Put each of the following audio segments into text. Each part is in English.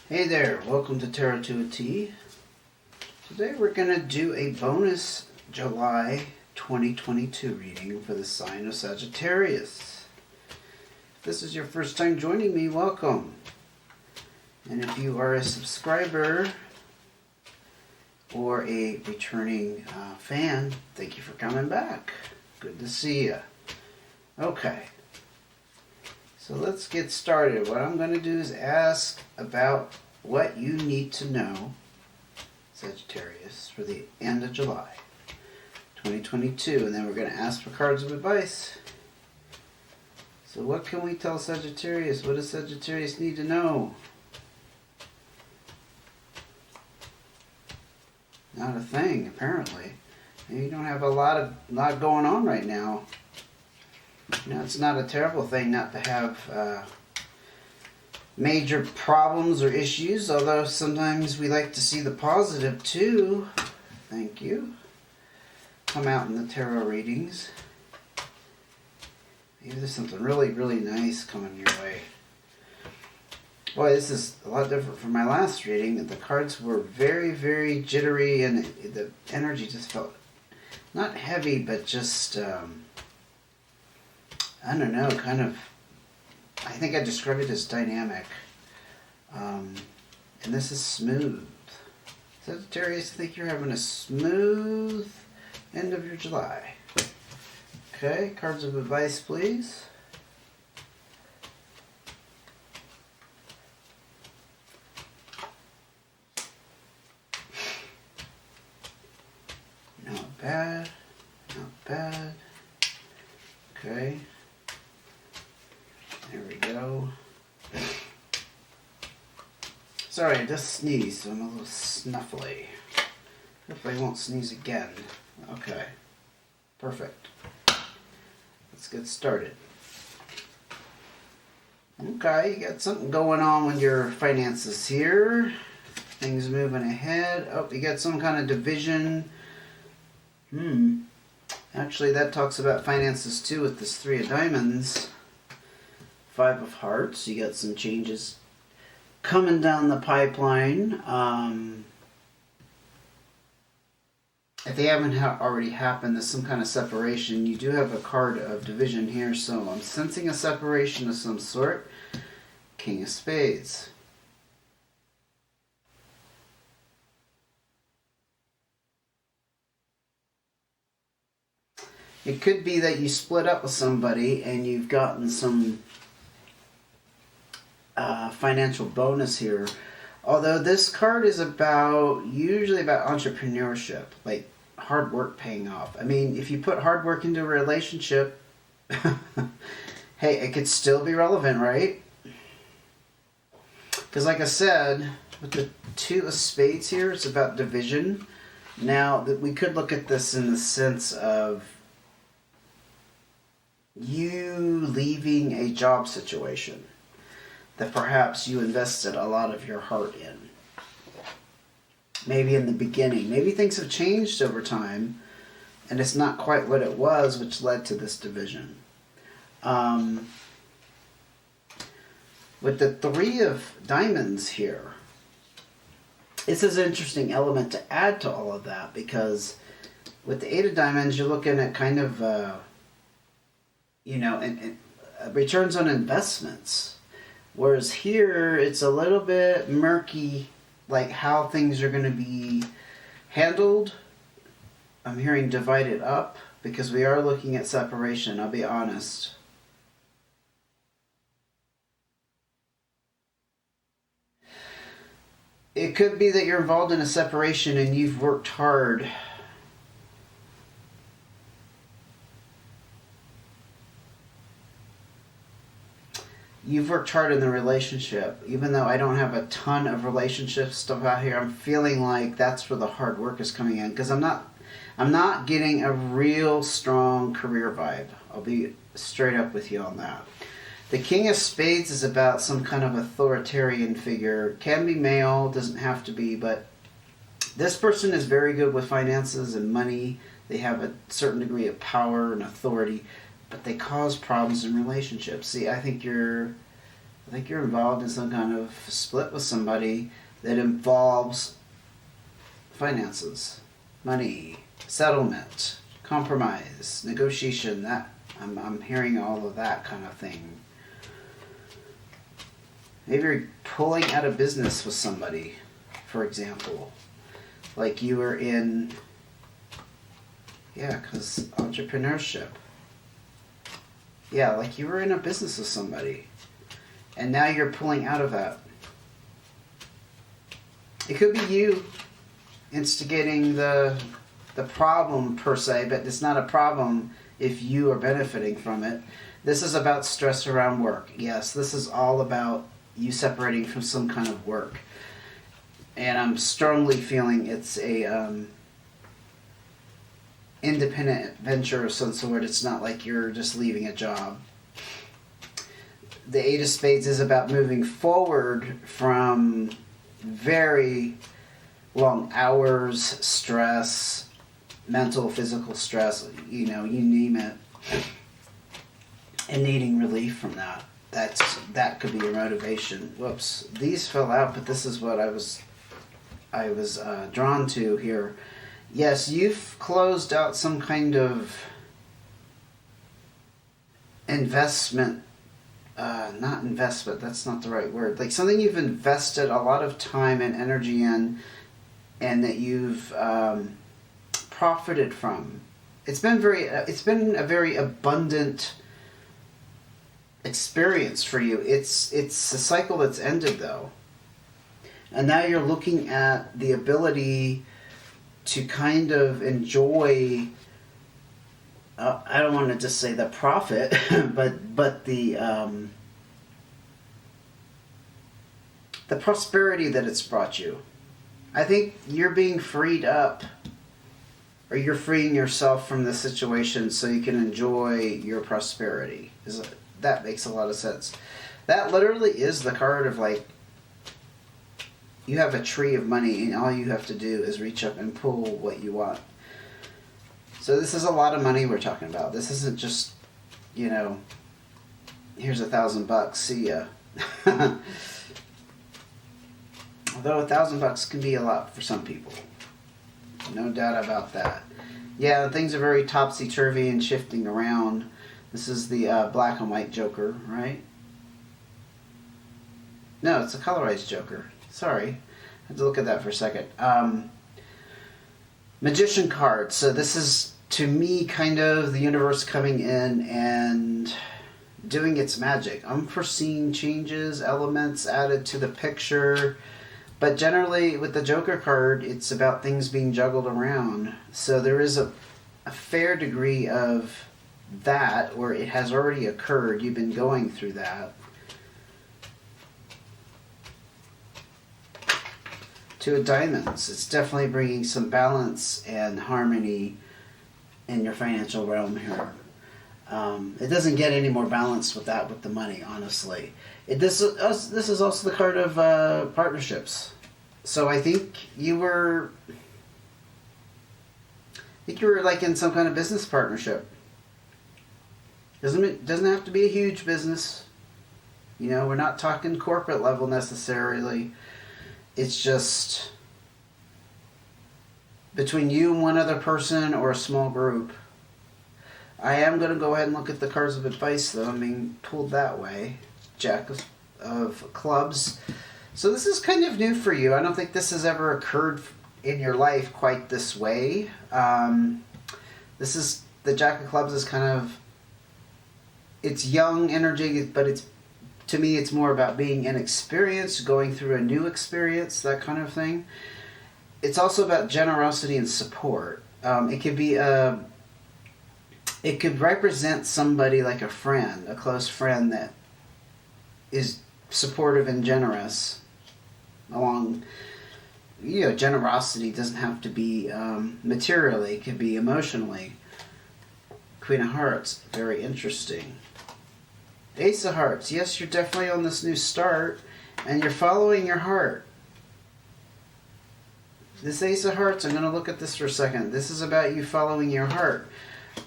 Hey there, welcome to Tarot to a T. Today we're going to do a bonus July 2022 reading for the sign of Sagittarius. If this is your first time joining me, welcome. And if you are a subscriber or a returning fan, thank you for coming back. Good to see you. Okay. So let's get started. What I'm going to do is ask about what you need to know, Sagittarius, for the end of July 2022. And then we're going to ask for cards of advice. So what can we tell Sagittarius? What does Sagittarius need to know? Not a thing, apparently. You don't have a lot going on right now. You know, it's not a terrible thing not to have major problems or issues, although sometimes we like to see the positive too. Thank you. Come out in the tarot readings. Maybe there's something really, really nice coming your way. Boy, this is a lot different from my last reading. The cards were very, very jittery and the energy just felt not heavy, but just... I don't know, kind of, I think I described it as dynamic. And this is smooth. Sagittarius, I think you're having a smooth end of your July. Okay, cards of advice, please. Not bad, not bad. Okay. There we go. Sorry, I just sneezed, so I'm a little snuffly. Hopefully I won't sneeze again. Okay. Perfect. Let's get started. Okay, you got something going on with your finances here. Things moving ahead. Oh, you got some kind of division. Actually, that talks about finances too with this Three of Diamonds. Five of Hearts. You got some changes coming down the pipeline. If they haven't already happened, there's some kind of separation. You do have a card of division here, so I'm sensing a separation of some sort. King of Spades. It could be that you split up with somebody and you've gotten some financial bonus here. Although this card is usually about entrepreneurship, like hard work paying off. I mean, if you put hard work into a relationship, hey, it could still be relevant, right? Because like I said, with the Two of Spades here, it's about division. Now, we could look at this in the sense of you leaving a job situation that perhaps you invested a lot of your heart in. Maybe in the beginning. Maybe things have changed over time and it's not quite what it was, which led to this division. With the Three of Diamonds here, this is an interesting element to add to all of that, because with the Eight of Diamonds, you're looking at kind of, and returns on investments. Whereas here, it's a little bit murky, like how things are going to be handled. I'm hearing divided up, because we are looking at separation, I'll be honest. It could be that you're involved in a separation and you've worked hard in the relationship. Even though I don't have a ton of relationship stuff out here, I'm feeling like that's where the hard work is coming in, because I'm not getting a real strong career vibe. I'll be straight up with you on that. The King of Spades is about some kind of authoritarian figure. Can be male, doesn't have to be, but this person is very good with finances and money. They have a certain degree of power and authority, but they cause problems in relationships. See, I think you're I think you're involved in some kind of split with somebody that involves finances, money, settlement, compromise, negotiation. That I'm hearing all of that kind of thing. Maybe you're pulling out of business with somebody, for example. Like you were in, yeah, because entrepreneurship. Yeah, like you were in a business with somebody. And now you're pulling out of that. It could be you instigating the problem per se, but it's not a problem if you are benefiting from it. This is about stress around work. Yes, this is all about you separating from some kind of work. And I'm strongly feeling it's a independent venture of some sort. It's not like you're just leaving a job. The Eight of Spades is about moving forward from very long hours, stress, mental, physical stress, you name it, and needing relief from that. That could be your motivation. Whoops, these fell out, but this is what I was drawn to here. Yes, you've closed out some kind of investment. Not investment, that's not the right word. Like something you've invested a lot of time and energy in, and that you've profited from. It's been a very abundant experience for you. It's a cycle that's ended though. And now you're looking at the ability to kind of enjoy, I don't want to just say the profit, but the prosperity that it's brought you. I think you're being freed up, or you're freeing yourself from the situation so you can enjoy your prosperity. That makes a lot of sense. That literally is the card of like, you have a tree of money and all you have to do is reach up and pull what you want. So this is a lot of money we're talking about. This isn't just, here's $1,000, see ya. Although $1,000 can be a lot for some people. No doubt about that. Yeah, things are very topsy-turvy and shifting around. This is the black and white Joker, right? No, it's a colorized Joker. Sorry. I had to look at that for a second. Magician card. So this is, to me, kind of the universe coming in and doing its magic. Unforeseen changes, elements added to the picture. But generally, with the Joker card, it's about things being juggled around. So there is a fair degree of that, or it has already occurred. You've been going through that. Two of Diamonds. It's definitely bringing some balance and harmony in your financial realm here. It doesn't get any more balanced with that, with the money, honestly. This is also the card of partnerships. So I think you were like in some kind of business partnership. Doesn't have to be a huge business. We're not talking corporate level necessarily. It's just between you and one other person or a small group. I am going to go ahead and look at the cards of advice, though. I'm being pulled that way. Jack of Clubs. So this is kind of new for you. I don't think this has ever occurred in your life quite this way. This is, the Jack of Clubs is kind of, it's young energy, but to me it's more about being inexperienced, going through a new experience, that kind of thing. It's also about generosity and support. It could represent somebody like a friend, a close friend that is supportive and generous. Generosity doesn't have to be materially, it could be emotionally. Queen of Hearts, very interesting. Ace of Hearts, yes, you're definitely on this new start, and you're following your heart. This Ace of Hearts, I'm going to look at this for a second. This is about you following your heart.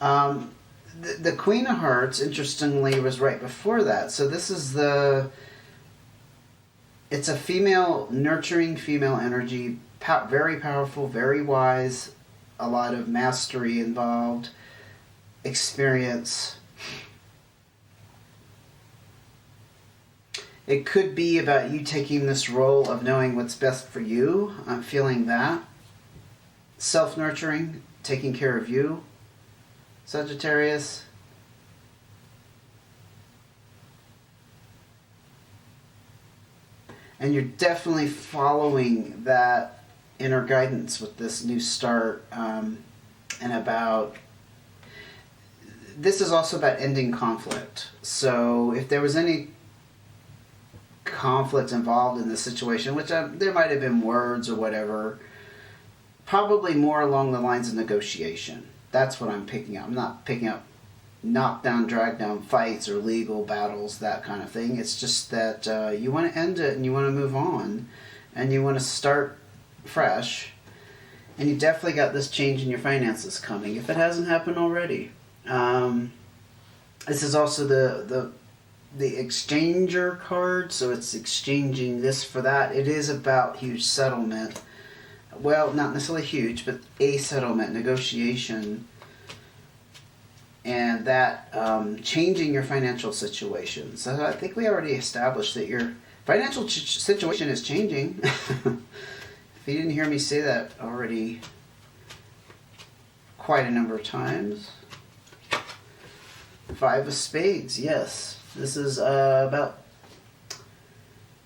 The Queen of Hearts, interestingly, was right before that. So this is the it's a female, nurturing female energy, very powerful, very wise, a lot of mastery involved, experience. It could be about you taking this role of knowing what's best for you. I'm feeling that. Self-nurturing, taking care of you, Sagittarius. And you're definitely following that inner guidance with this new start, and about, this is also about ending conflict. So if there was any conflict involved in this situation, which there might have been words or whatever, probably more along the lines of negotiation. That's what I'm picking up. I'm not picking up knockdown, drag down fights or legal battles, that kind of thing. It's just that you want to end it and you want to move on and you want to start fresh. And you definitely got this change in your finances coming, if it hasn't happened already. This is also the exchanger card, so it's exchanging this for that. It is about huge settlement. Well, not necessarily huge, but a settlement, negotiation, and that changing your financial situation. So I think we already established that your financial situation is changing. If you didn't hear me say that already quite a number of times. 5 of Spades, yes. This is about,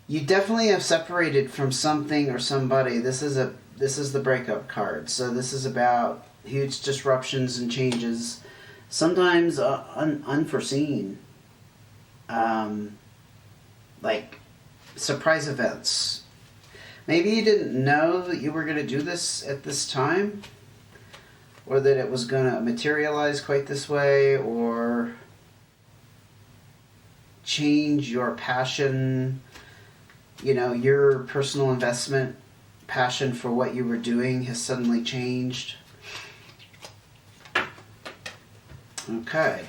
you definitely have separated from something or somebody. This is the breakup card. So this is about huge disruptions and changes, sometimes unforeseen, like surprise events. Maybe you didn't know that you were going to do this at this time, or that it was going to materialize quite this way, or change your passion, your personal investment passion for what you were doing has suddenly changed. Okay.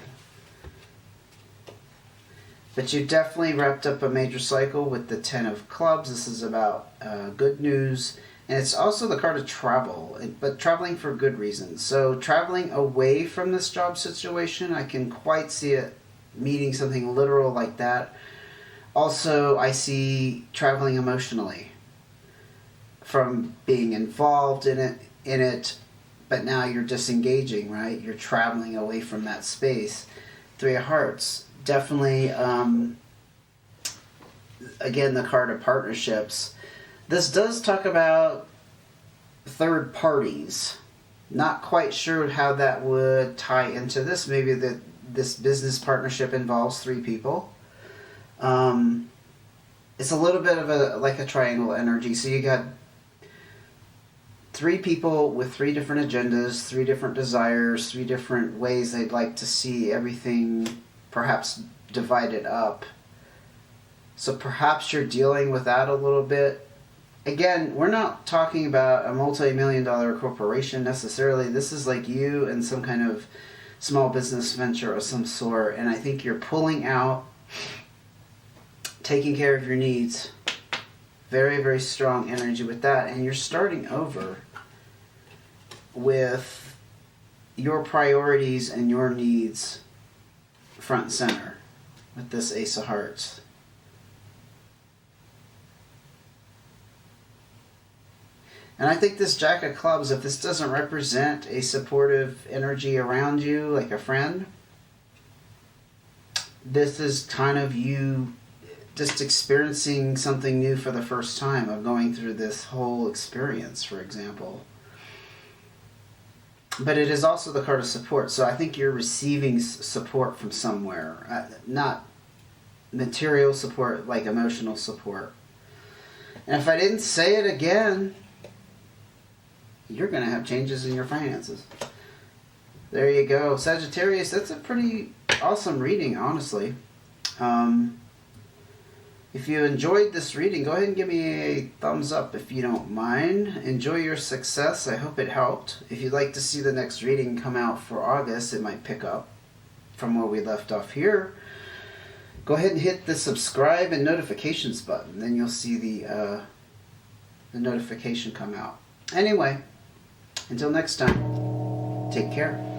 But you definitely wrapped up a major cycle with the 10 of Clubs. This is about good news. And it's also the card of travel, but traveling for good reasons. So traveling away from this job situation, I can quite see it meeting something literal like that. Also, I see traveling emotionally, from being involved in it, but now you're disengaging, right? You're traveling away from that space. 3 of Hearts, definitely, again, the card of partnerships. This does talk about third parties. Not quite sure how that would tie into this. Maybe this business partnership involves 3 people. It's a little bit of like a triangle energy. So you got 3 people with 3 different agendas, 3 different desires, 3 different ways they'd like to see everything perhaps divided up. So perhaps you're dealing with that a little bit. Again, we're not talking about a multi-million-dollar corporation necessarily. This is like you and some kind of small business venture of some sort. And I think you're pulling out, taking care of your needs. Very, very strong energy with that. And you're starting over with your priorities and your needs front and center with this Ace of Hearts. And I think this Jack of Clubs, if this doesn't represent a supportive energy around you, like a friend, this is kind of you just experiencing something new for the first time, of going through this whole experience, for example. But it is also the card of support, so I think you're receiving support from somewhere. Not material support, like emotional support. And if I didn't say it again, you're going to have changes in your finances. There you go. Sagittarius, that's a pretty awesome reading, honestly. If you enjoyed this reading, go ahead and give me a thumbs up if you don't mind. Enjoy your success. I hope it helped. If you'd like to see the next reading come out for August, it might pick up from where we left off here. go ahead and hit the subscribe and notifications button. Then you'll see the notification come out. Anyway, until next time, take care.